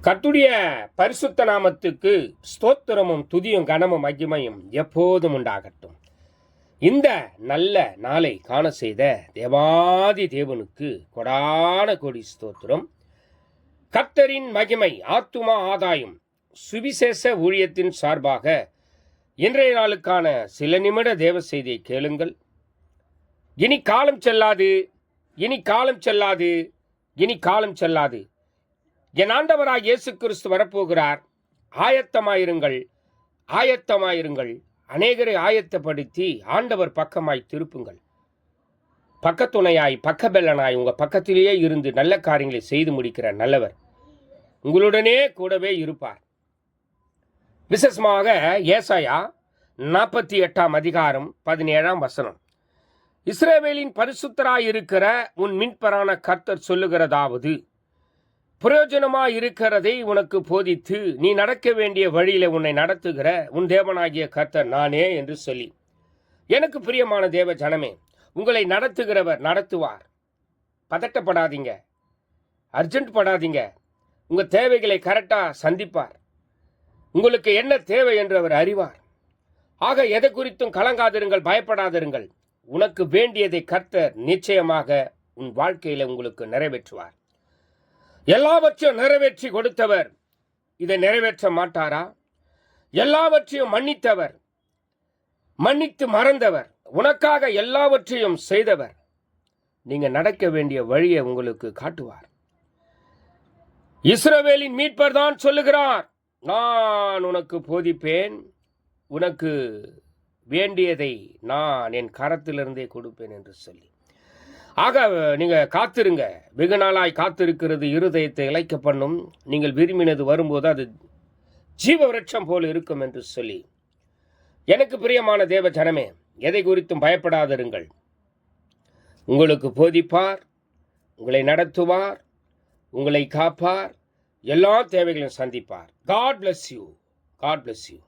கர்த்தருடைய பரிசுத்த நாமத்துக்கு ஸ்தோத்திரமும் துதியும் கனமும் மகிமையும் எப்போதும் உண்டாகட்டும். இந்த நல்ல நாளை காண செய்த தேவாதி தேவனுக்கு கொடான கோடி ஸ்தோத்திரம். கர்த்தரின் மகிமை ஆத்துமா ஆதாயம் சுவிசேஷ ஊழியத்தின் சார்பாக இன்றைய நாளுக்கான சில நிமிட தேவ செய்தியை கேளுங்கள். இனி காலம் செல்லாது, இனி காலம் செல்லாது, இனி காலம் செல்லாது. என் ஆண்டவராய் இயேசு கிறிஸ்து வரப்போகிறார். ஆயத்தமாயிருங்கள், ஆயத்தமாயிருங்கள். அநேகரை ஆயத்தப்படுத்தி ஆண்டவர் பக்கமாய் திருப்புங்கள். பக்கத்துணையாய் பக்கபெல்லனாய் உங்கள் பக்கத்திலேயே இருந்து நல்ல காரியங்களை செய்து முடிக்கிற நல்லவர் உங்களுடனே கூடவே இருப்பார். விசேஷமாக ஏசாயா 48 அதிகாரம் 17 வசனம். இஸ்ரவேலின் பரிசுத்தராய் இருக்கிற உன் மீட்பரான கர்த்தர் சொல்லுகிறதாவது, பிரயோஜனமாய் இருக்கிறதை உனக்கு போதித்து நீ நடக்க வேண்டிய வழியில உன்னை நடத்துகிற உன் தேவனாகிய கர்த்தர் நானே என்று சொல்லி. எனக்கு பிரியமான தேவ ஜனமே, உங்களை நடத்துகிறவர் நடத்துவார். பதட்டப்படாதீங்க, அர்ஜென்ட் படாதீங்க. உங்கள் தேவைகளை கரெக்டாக சந்திப்பார். உங்களுக்கு என்ன தேவை என்று அவர் அறிவார். ஆக எதை குறித்தும் கலங்காதிருங்கள், பயப்படாதிருங்கள். உனக்கு வேண்டியதை கர்த்தர் நிச்சயமாக உன் வாழ்க்கையில் உங்களுக்கு நிறைவேற்றுவார். எல்லாவற்றையும் நிறைவேற்றி கொடுத்தவர் இதை நிறைவேற்ற மாட்டாரா? எல்லாவற்றையும் மன்னித்தவர், மன்னித்து மறந்தவர், உனக்காக எல்லாவற்றையும் செய்தவர் நீங்க நடக்க வேண்டிய வழியை உங்களுக்கு காட்டுவார். இஸ்ரவேலின் மீட்பர் தான் சொல்லுகிறார், நான் உனக்கு போதிப்பேன், உனக்கு வேண்டியதை நான் என் கரத்திலிருந்தே கொடுப்பேன் என்று சொல்லி. ஆக நீங்கள் காத்திருங்க. வெகு நாளாய் காத்திருக்கிறது இருதயத்தை இளைக்க பண்ணும். நீங்கள் விரும்பினது வரும்போது அது ஜீவ விருட்சம் போல் இருக்கும் என்று சொல்லி. எனக்கு பிரியமான தேவ ஜனமே, எதை குறித்தும் பயப்படாதிருங்கள். உங்களுக்கு போதிப்பார், உங்களை நடத்துவார், உங்களை காப்பார், எல்லா தேவைகளையும் சந்திப்பார். God bless you. God bless you.